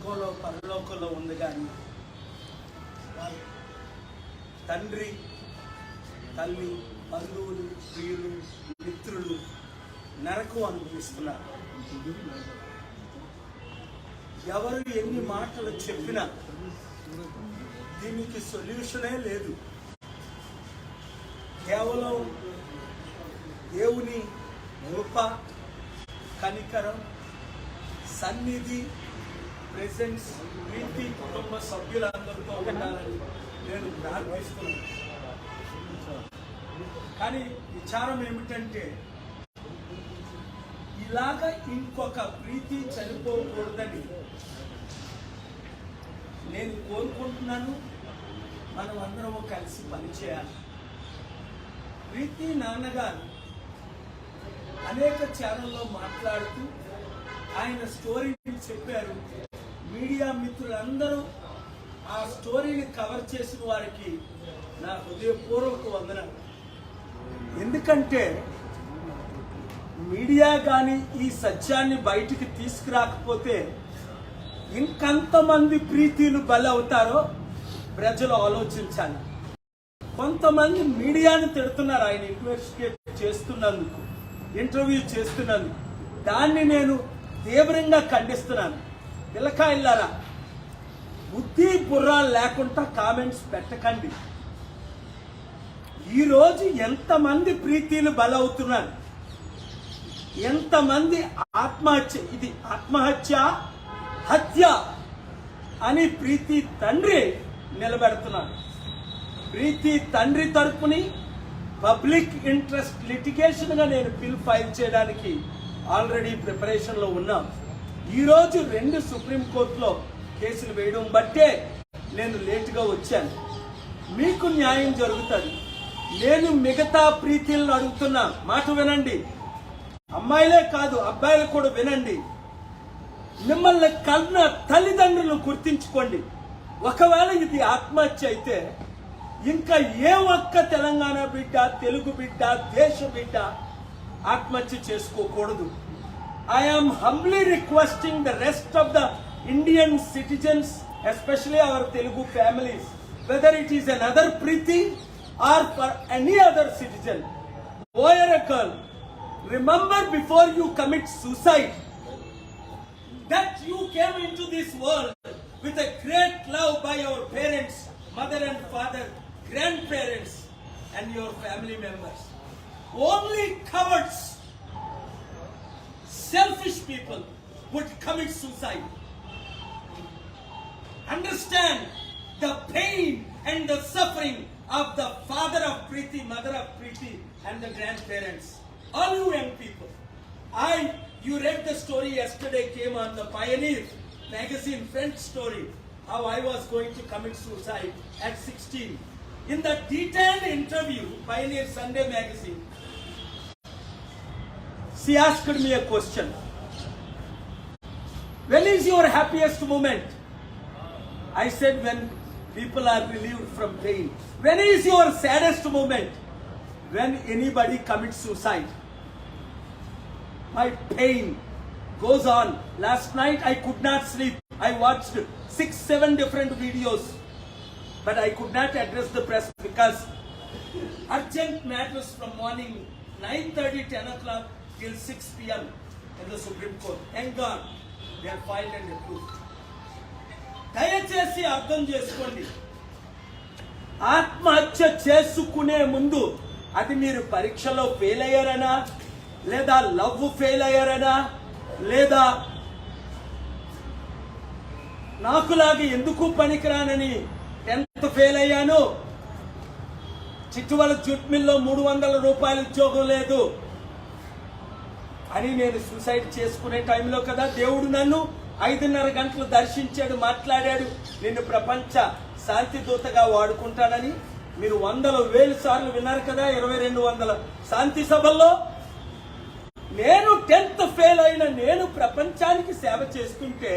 స్వర్గంలో పరలోకంలో ఉంది, కానీ తండ్రి, తల్లి, బంధువులు, ప్రియులు, మిత్రులు నరకం అనుభవిస్తున్నారు. ఎవరు ఎన్ని మాటలు చెప్పినా దీనికి సొల్యూషనే లేదు. కేవలం దేవుని కృప, కనికరం, సన్నిధి, ప్రెజెన్స్, ప్రీతి కుటుంబ సభ్యులందరితో ఉండాలని నేను ప్రార్థిస్తున్నాను. కానీ విచారం ఏమిటంటే, ఇలాగ ఇంకొక ప్రీతి చనిపోకూడదని నేను కోరుకుంటున్నాను. మనం అందరం కలిసి పనిచేయాలి. ప్రీతి నాన్నగారు అనేక ఛానల్లో మాట్లాడుతూ ఆయన స్టోరీని చెప్పారు. మీడియా మిత్రులందరూ ఆ స్టోరీని కవర్ చేసిన వారికి నా హృదయపూర్వక వందనాలు. ఎందుకంటే మీడియా కానీ ఈ సత్యాన్ని బయటికి తీసుకురాకపోతే ఇంకంతమంది ప్రీతిలు బలవుతారో ప్రజలు ఆలోచించాలి. కొంతమంది మీడియాను తిడుతున్నారు ఆయన ఇన్వెస్టిగేట్ చేస్తున్నందుకు, ఇంటర్వ్యూ చేస్తున్నందుకు. దాన్ని నేను తీవ్రంగా ఖండిస్తున్నాను. పిల్లకాయలారా, బుద్ధి బుర్రాలు లేకుండా కామెంట్స్ పెట్టకండి. ఈరోజు ఎంతమంది ప్రీతిలు బలవుతున్నారు, ఎంతమంది ఆత్మహత్య, ఇది ఆత్మహత్య హత్య అని ప్రీతి తండ్రి నిలబెడుతున్నాడు. ప్రీతి తండ్రి తరపుని పబ్లిక్ ఇంట్రెస్ట్ లిటిగేషన్ గా నేను బిల్ ఫైల్ చేయడానికి ఆల్రెడీ ప్రిపరేషన్ లో ఉన్నాం. ఈరోజు 2 సుప్రీంకోర్టులో కేసులు వేయడం బట్టే నేను లేటుగా వచ్చాను. మీకు న్యాయం జరుగుతుంది. నేను మిగతా ప్రీతిలను అడుగుతున్నా, మాట వినండి. అమ్మాయిలే కాదు, అబ్బాయిలు కూడా వినండి. మిమ్మల్ని కన్న తల్లిదండ్రులను గుర్తించుకోండి. ఒకవేళ ఇది ఆత్మహత్య అయితే ఇంకా ఏ ఒక్క తెలంగాణ బిడ్డ, తెలుగు బిడ్డ, దేశ బిడ్డ ఆత్మహత్య చేసుకోకూడదు. I am humbly requesting the rest of the Indian citizens, especially our Telugu families, whether it is another Preeti or for any other citizen, boy or a girl, remember before you commit suicide that you came into this world with a great love by your parents, mother and father, grandparents and your family members. Only cowards, selfish people would commit suicide. Understand the pain and the suffering of the father of Preeti, mother of Preeti and the grandparents. All you young people, you read the story yesterday, came on the Pioneer magazine, French story, how I was going to commit suicide at 16. In the detailed interview, Pioneer Sunday magazine, she asked me a question. When is your happiest moment? I said, when people are relieved from pain. When is your saddest moment? When anybody commits suicide. My pain goes on. Last night I could not sleep. I watched 6-7 different videos, but I could not address the press because urgent matters from morning 9:30, 10 o'clock till 6 p.m. in the Supreme Court. Thank God they are filed and approved. దయచేసి అర్థం చేసుకోండి. ఆత్మహత్య చేసుకునే ముందు అది మీరు పరీక్షలో fail అయ్యారనా, లేదా లవ్ ఫెయిల్ అయ్యారనా, లేదా నాకులాగా ఎందుకు పనికిరానని 10th ఫెయిల్ అయ్యాను, చిట్టువల జూట్ మిల్లో 300 రూపాయలు ఉద్యోగం లేదు అని నేను సూసైడ్ చేసుకునే టైంలో కదా దేవుడు నన్ను 5:30 గంటలు దర్శించాడు, మాట్లాడాడు, నిన్ను ప్రపంచ శాంతి దూతగా వాడుకుంటానని. మీరు 100,000 సార్లు విన్నారు కదా 2200 శాంతి సభల్లో. నేను 10th ఫెయిల్ అయిన నేను ప్రపంచానికి సేవ చేస్తుంటే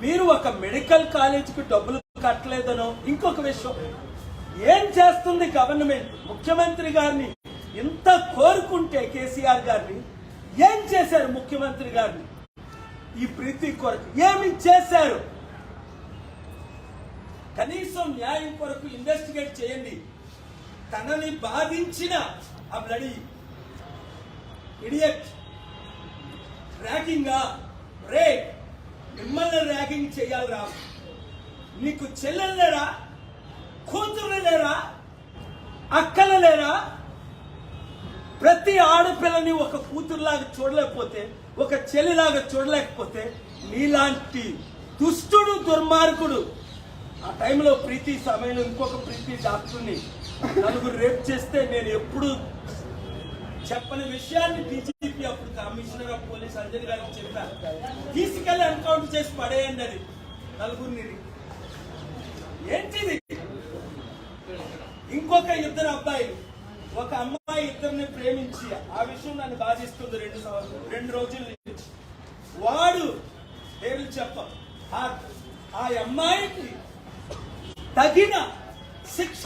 మీరు ఒక మెడికల్ కాలేజీకి డబ్బులు కట్టలేదనో, ఇంకొక విషయం, ఏం చేస్తుంది గవర్నమెంట్? ముఖ్యమంత్రి గారిని ఇంత కోరుకుంటే కేసీఆర్ గారిని ఏం చేశారు? ముఖ్యమంత్రి గారిని ఈ ప్రీతి కొరకు ఏమి చేశారు? కనీసం న్యాయం కొరకు ఇన్వెస్టిగేట్ చేయండి. తనని బాధించిన ఆ బ్లడీ ఇడియట్ ర్యాగింగా, రే మిమ్మల్ని ర్యాగింగ్ చేయాలిరా? నీకు చెల్లెలు లేరా? కూతురు లేరా? అక్కలు లేరా? ప్రతి ఆడపిల్లని ఒక కూతురులాగా చూడలేకపోతే, ఒక చెల్లిలాగా చూడలేకపోతే, నీలాంటి దుష్టుడు, దుర్మార్గుడు ఆ టైంలో ప్రీతి సమయంలో ఇంకొక ప్రీతి డాక్టర్ని నలుగురు రేప్ చేస్తే నేను ఎప్పుడు చెప్పని విషయాన్ని డీజీపీ అప్పుడు కమిషనర్ ఆఫ్ పోలీస్ అంజన్ గారికి చెప్పాను. తీసుకెళ్లి ఎన్కౌంటర్ చేసి పడేయండి అది నలుగురిని. ఏంటిది? ఇంకొక ఇద్దరు అబ్బాయిలు, ఒక అమ్మాయి ఇద్దరిని ప్రేమించి ఆ విషయం నన్ను బాధిస్తుంది 2 రోజుల నుంచి. వాడు పేర్లు చెప్ప ఆ అమ్మాయికి తగిన శిక్ష.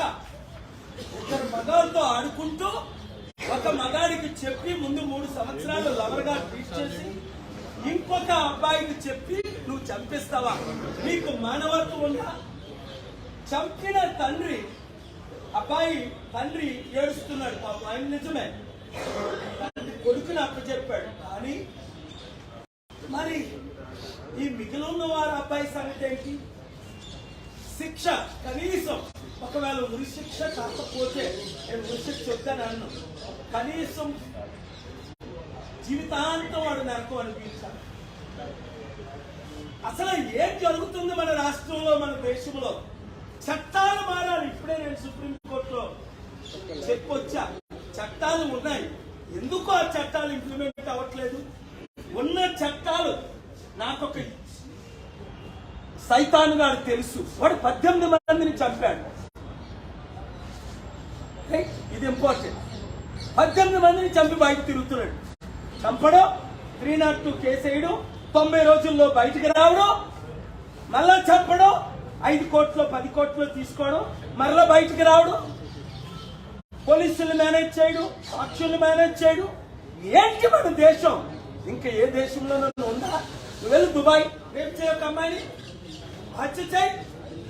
ఇద్దరు మగాళ్ళతో ఆడుకుంటూ ఒక మగాడికి చెప్పి ముందు 3 సంవత్సరాలు లవర్గా ట్రీట్ చేసి ఇంకొక అబ్బాయికి చెప్పి నువ్వు చంపిస్తావా? నీకు మానవత్వం ఉందా? చంపిన తండ్రి, అబ్బాయి తండ్రి ఏడుస్తున్నాడు. పాపం ఆయన నిజమే, కొడుకుని అప్పచెప్పాడు. కానీ మరి ఈ మిగిలిన వారు అబ్బాయి సంగతి ఏంటి? శిక్ష కనీసం, ఒకవేళ ఉరి శిక్ష కాకపోతే, నేను ఉరి శిక్ష చెప్తాను అన్ను, కనీసం జీవితాంతం వాడు నరకం అనిపించాలి. అసలు ఏం జరుగుతుంది మన రాష్ట్రంలో, మన దేశంలో? చట్టాలు మారాలి. ఇప్పుడే నేను సుప్రీంకోర్టులో చెప్పొచ్చా, చట్టాలు ఉన్నాయి, ఎందుకు ఆ చట్టాలు ఇంప్లిమెంట్ అవ్వట్లేదు? ఉన్న చట్టాలు, నాకొక సైతాన్ గారు తెలుసు, వాడు 18 మందిని చంపాడు. ఇది ఇంపార్టెంట్. 18 మందిని చంపి బయట తిరుగుతున్నాడు. చంపడం, 302 కేసు వేయడం, 90 రోజుల్లో బయటకు రావడం, మళ్ళా చంపడం, 5 కోట్లు 10 కోట్లు తీసుకోవడం, మరలా బయటకు రావడం, పోలీసులు మేనేజ్ చేయడం, సాక్షులు మేనేజ్ చేయడం. ఏంటి మన దేశం? ఇంకా ఏ దేశంలోనూ ఉందా? నువ్వు వెళ్ళి దుబాయ్ రేపు చేయొక అమ్మాయిని హత్య చేయి,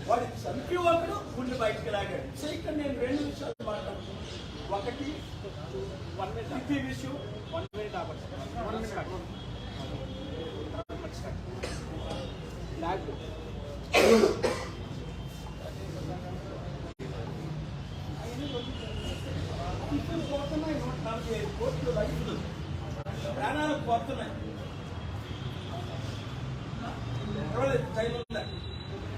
వాడు చంపి ఒకడు గుండె బయటకు లాగాడు. సో ఇక్కడ నేను 2 విషయాలు మాట్లాడుతున్నాను. ఒకటి ప్రతి విషయం పోతున్నాయి, 145 కోట్లు రైతులు ప్రాణాలకు పోతున్నాయి. టైం ఉందండి,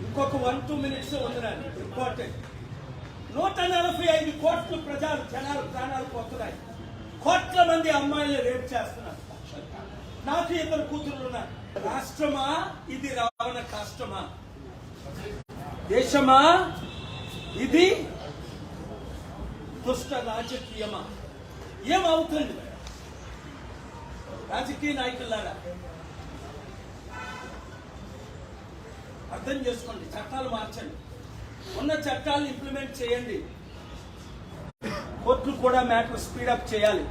ఇంకొక 1-2 మినిట్స్ ఉందండి. ఇంపార్టెంట్. 145 కోట్లు జనాలు ప్రాణాలు పోతున్నాయి. కోట్ల మంది అమ్మాయిలు రేప్ చేస్తున్నారు. నాకు 2 కూతురు ఉన్నారు. రాష్ట్రమా ఇది? రావణ కాష్టమా? దేశమా ఇది? దుష్ట రాజకీయమా? ఏమవుతుంది? రాజకీయ నాయకులారా అర్థం చేసుకోండి, చట్టాలు మార్చండి, ఉన్న చట్టాలు ఇంప్లిమెంట్ చేయండి. కోర్టులు కూడా మ్యాటర్ స్పీడప్ చేయాలి.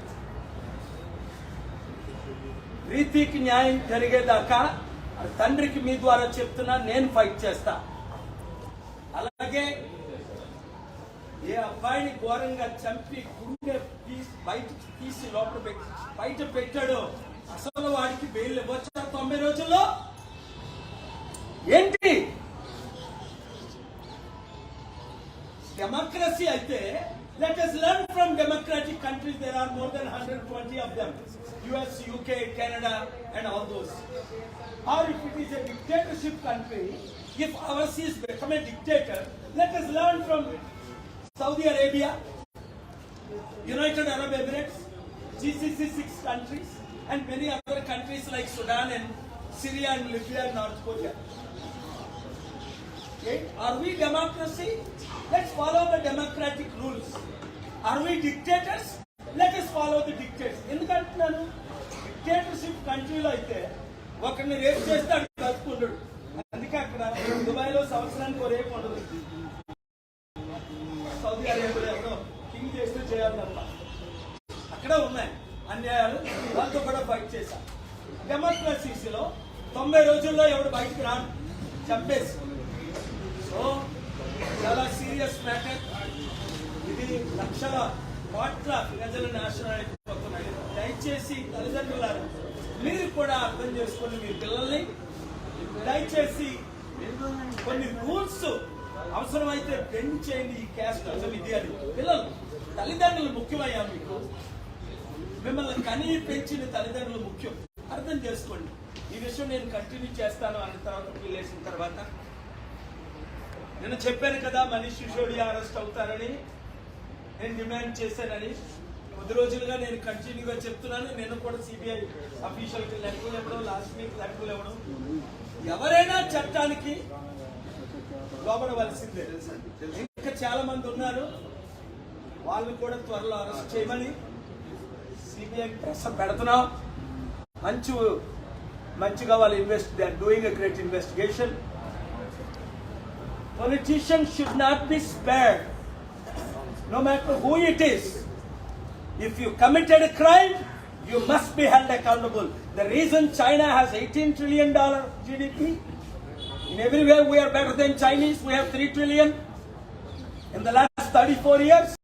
ప్రీతికి న్యాయం జరిగేదాకా తండ్రికి మీ ద్వారా చెప్తున్నా, నేను ఫైట్ చేస్తా. అలాగే ఏ అబ్బాయిని ఘోరంగా చంపి గుండె బయట తీసి లోపల బయట పెట్టాడో అసలు వాడికి బెయిల్ ఇవ్వచ్చా 90 రోజుల్లో? ఏంటి డెమోక్రసీ అయితే? let us learn from democratic countries. There are more than 120 of them, US, UK, Canada and all those. Or if it is a dictatorship country, if ours is become a dictator, let us learn from Saudi Arabia, United Arab Emirates, GCC 6 countries and many other countries like Sudan and Syria and Libya and North Korea. Okay? Are we democracy? Let's follow the democratic rules. Are we dictators? Let us follow the dictators. ఎందుకంటున్నాను, dictatorship కంట్రీలో అయితే ఒకరిని rape చేస్తే అక్కడ బతుకుంటాడు. అందుకే అక్కడ దుబాయ్లో సంవత్సరానికి ఒక రేపు ఉండదు. సౌదీ అరేబియాలో కింగ్ చేస్తూ చేయాలి తప్ప. అక్కడ ఉన్నాయి అన్యాయాలు, వాళ్ళతో కూడా ఫైట్ చేశాం. డెమోక్రసీస్లో 90 రోజుల్లో ఎవడు బయటికి రాడు, చంపేసి. సో చాలా సీరియస్ మ్యాటర్ ఇది. లక్షల కోట్ల ప్రజల నాశనం అయిపోతున్నాయి. దయచేసి తల్లిదండ్రులారా మీరు కూడా అర్థం చేసుకోండి మీ పిల్లల్ని. దయచేసి కొన్ని రూల్స్ అవసరమైతే బెండ్ చేయండి. ఈ క్యాస్ట్ ఇది అని పిల్లలు తల్లిదండ్రులు ముఖ్యమయ్యా మీకు. మిమ్మల్ని కనీ పెంచిన తల్లిదండ్రులు ముఖ్యం, అర్థం చేసుకోండి. ఈ విషయం నేను కంటిన్యూ చేస్తాను అన్న తర్వాత పిల్లేసిన తర్వాత. నేను చెప్పాను కదా మనీష్ సిసోడియా అరెస్ట్ అవుతారని నేను డిమాండ్ చేశానని. కొద్ది రోజులుగా నేను కంటిన్యూగా చెప్తున్నాను. నేను కూడా సిబిఐ అఫీషియల్కి లెక్కలు ఇవ్వడం, లాస్ట్ వీక్ లెక్కలు ఇవ్వడం. ఎవరైనా చట్టానికి లోపడవలసిందే. ఇంకా చాలా మంది ఉన్నారు, వాళ్ళు కూడా త్వరలో అరెస్ట్ చేయమని సిబిఐ ప్రెషర్ పెడుతున్నాం. మంచిగా వాళ్ళు they are doing a great investigation. Politicians should not be spared, no matter who it is. If you committed a crime, you must be held accountable. The reason China has $18 trillion GDP, in every way we are better than Chinese. We have $3 trillion in the last 34 years.